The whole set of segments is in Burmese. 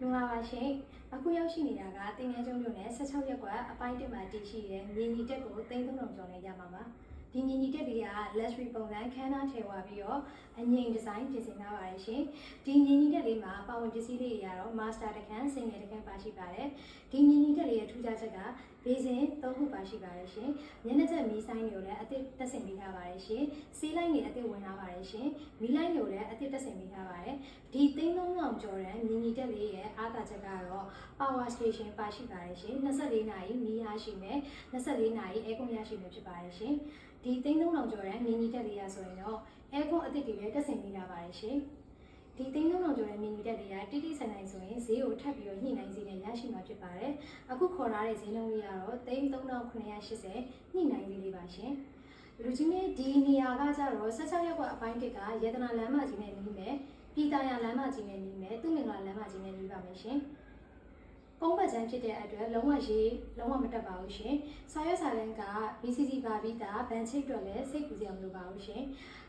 မင်္ဂလာပါရှင်အခုရောက်ရှိနေတာကတင်ငန်းကျုံမြို့နယ်16ရပ်ကွက်အပိုင်း1မှာတည်ရှိတဲ့မြေညီတက်ကို3300ကျော်နဲ့ရမှာပါဒီမြေညီတက်တွေက luxury ပုံစံခန်းနာထည့်ဝါပြီးတော့အငြိမ်ဒီဇိုင်းပြင်ဆင်ထားပါတယ်ရှင်ဒီမြေညီတက်လေးမှာပါဝင်ပစ္စည်းလေးတွေကတော့ master တခန်း single တခန်းပါရှိပါတယ်ဒီမြေညီတက်လေးရဲ့ထူးခြားချက်ကဘေးစင်3ခုပါရှိပါတယ်ရှင်မျက်နှာချက်မီးဆိုင်တွေကိုလည်းအသစ်တက်ဆင်ပေးထားပါတယ်ရှင်ဆေးလိုက်တွေအသစ်ဝင်ထားပါတယ်ရှင်မီးလိုက်တွေကိုလည်းအသစ်တက်ဆင်ပေးထားပါတယ်ဒီ3300ကျော်တဲ့မြေညီတက်လေးရဲ့အားသာချက်ကတော့ power station ပါရှိပါတယ်ရှင်24နာရီမီးရရှိမယ်24နာရီ aircon ရရှိမယ်ဖြစ်ပါတယ်ရှင်ဒီ3300ကျော်တဲ့မြေညီတက်လေးရဆိုရင်တော့ aircon အသစ်တွေလည်းတက်ဆင်ပေးထားပါတယ်ရှင်ဒီ3300ကျော်တဲ့မြေညီတက်တွေကတိတိဆိုင်ဆိုင်ဆိုရင်ဈေးကိုထပ်ပြီးတော့ညှိနှိုင်းဈေးနဲ့ရရှိမှာဖြစ်ပါတယ်အခုခေါ်ထားတဲ့ဈေးနှုန်းလေးကတော့3980ညှိနှိုင်းဈေးလေးပါရှင်လူကြီးမြဒီနေရာကကြတော့16ရပ်ကွက်အပိုင်း1ကရေတနာလမ်းမကြီးနဲ့နီးမယ်ပြည်သာယာလမ်းမကြီးနဲ့နီးမယ်သူမင်္ဂလာလမ်းမကြီးနဲ့နီးပါမယ်ရှင်ပုံပတ်ချမ်းဖြစ်တဲ့အတွက်လုံးဝမတက်ပါဘူးရှင်စာရွက်စာတမ်းက BCC ပါပြီးသားဗန်ချိတ်အတွက်လည်းစိတ်ပူစရာမလိုပါဘူးရှင်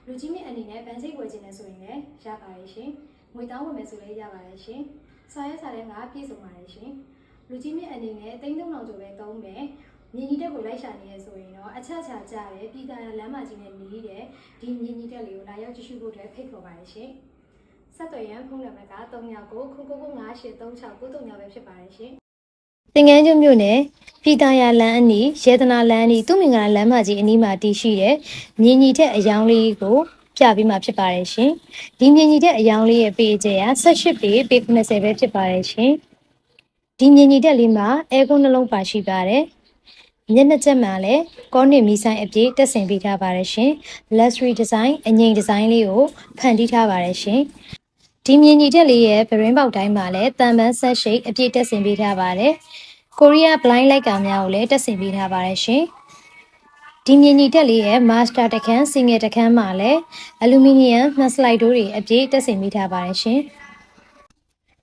လူကြီးမြအနေနဲ့ဗန်ချိတ်ဝယ်ခြင်းနဲ့ဆိုရင်လည်းရပါတယ်ရှင်ငွေတောင်းဝယ်မယ်ဆိုလည်းရပါတယ်ရှင်စာရွက်စာတမ်းကပြည့်စုံပါတယ်ရှင်လူကြီးမြအနေနဲ့3300ကျော်ပဲသုံးမယ်မြေညီတက်ကိုလိုက်ရှာနေရဆိုရင်တော့အချက်ချာကြတယ်ပြည်သာယာလမ်းမကြီးနဲ့နီးတဲ့ဒီမြေညီတက်လေးကိုလာရောက်ကြည့်ရှုဖို့အတွက်ဖိတ်ခေါ်ပါတယ်ရှင်ဆက်သွယ်ရန်ဖုန်းနံပါတ်က3999583693ပဲဖြစ်ပါတယ်ရှင်သင်္ကန်းကျွန်းမြို့နယ်ပြည်သာယာလမ်းအနီးရေတနာလမ်းအနီးသူမင်္ဂလာလမ်းမကြီးအနီးမှာတည်ရှိတဲ့မြေညီတက်အယောင်လေးကိုပြပြီးမှဖြစ်ပါတယ်ရှင်ဒီမြေညီတက်အယောင်လေးရဲ့ပေကျက18ပေ90ပဲဖြစ်ပါတယ်ရှင်ဒီမြေညီတက်လေးမှာအဲကွန်းနှလုံးပါရှိပါတယ်မျက်နှာချက်မှာလည်းကောနစ်မီဆိုင်အပြည့်တက်ဆင်ပေးထားပါတယ်ရှင် luxury design အငြိမ်ဒီဇိုင်းလေးကိုဖန်တီးထားပါတယ်ရှင်ဒီမြေညီတက်လေးရဲ့ဗရင်းပေါက်တိုင်းမှာလည်းတန်ပန်းဆက်ရှိတ်အပြည့်တက်ဆင်ပေးထားပါတယ်ကိုရီးယား blind လိုက်ကာများကိုလည်းတက်ဆင်ပေးထားပါတယ်ရှင်ဒီမြေညီတက်လေးရဲ့ master တခန်း single တခန်းမှာလည်းအလူမီနီယမ်နှစ်စလိုက်ဒိုးတွေအပြည့်တက်ဆင်ပေးထားပါတယ်ရှင်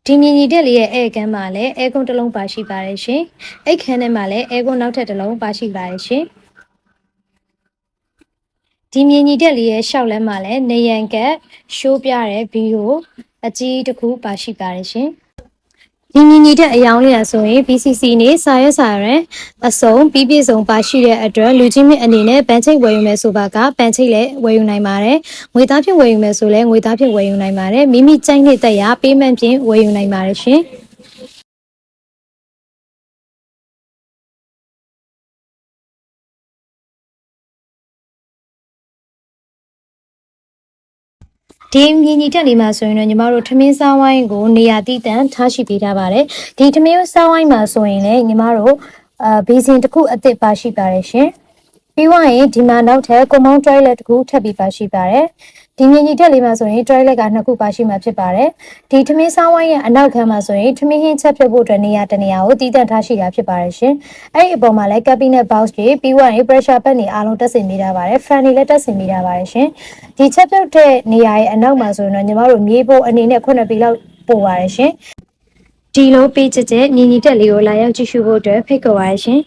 ဒီမြေညီတက်လေးရဲ့အဲကန်းမှာလည်းအဲကွန်းတစ်လုံးပါရှိပါတယ်ရှင်အိတ်ခန်းထဲမှာလည်းအဲကွန်းနောက်ထပ်တစ်လုံးပါရှိပါတယ်ရှင်ဒီမြေညီတက်လေးရဲ့ရှောက်လမ်းမှာလည်းနေရန်ကတ်ရှိုးပြတဲ့ဗီဒီယိုအကြီးတစ်ခုပါရှိပါတယ်ရှင်ဒီမြေညီတက်အယောင်လေးဆိုရင် BCC နဲ့စာရွက်စာတမ်းအစုံပြည့်စုံပါရှိတဲ့အတွက်လူကြီးမြင့်အနေနဲ့ဗန်ချိတ်ဝယ်ယူမယ်ဆိုပါကဗန်ချိတ်လည်းဝယ်ယူနိုင်ပါတယ်ငွေသားဖြင့်ဝယ်ယူမယ်ဆိုလည်းငွေသားဖြင့်ဝယ်ယူနိုင်ပါတယ်မိမိကြိုက်တဲ့တက်ရပေးမှန်းဖြင့်ဝယ်ယူနိုင်ပါတယ်ရှင်ဒီမြေညီတက်လေးမှာဆိုရင်တော့ညီမတို့ထမင်းစားဝိုင်းကိုနေရာတည်တံ့ထားရှိပေးထားပါတယ်ဒီထမင်းစားဝိုင်းမှာဆိုရင်လည်းညီမတို့ဘေးစင်တစ်ခုအသစ်ပါရှိပါတယ်ရှင်ပြီးွားရင်ဒီမှာနောက်ထပ်ကွန်မောင်း toilet တစ်ခုထပ်ပြီးပါရှိပါတယ်ဒီမြေညီတက်လေးမှာဆိုရင် toilet က2ခုပါရှိမှာဖြစ်ပါတယ်ဒီထမင်းစားဝိုင်းရဲ့အနောက်ခန်းမှာဆိုရင်ထမင်းဟင်းချက်ပြုတ်ဖို့အတွက်နေရာတစ်နေရာကိုတည်တံ့ထားရှိတာဖြစ်ပါတယ်ရှင်အဲ့ဒီအပေါ်မှာလည်း cabinet box တွေပြီးွားရင် pressure pad တွေအားလုံးတက်ဆင်ပေးထားပါတယ် fan တွေလည်းတက်ဆင်ပေးထားပါတယ်ရှင်ဒီချက်ပြုတ်တဲ့နေရာရဲ့အနောက်မှာဆိုရင်တော့ညီမတို့မြေဖို့အနေနဲ့9ပေလောက်ပို့ပါတယ်ရှင်ဒီလိုပေးချက်ညီညီတက်လေးကိုလာရောက်ကြည့်ရှုဖို့အတွက်ဖိတ်ခေါ်ပါရရှင်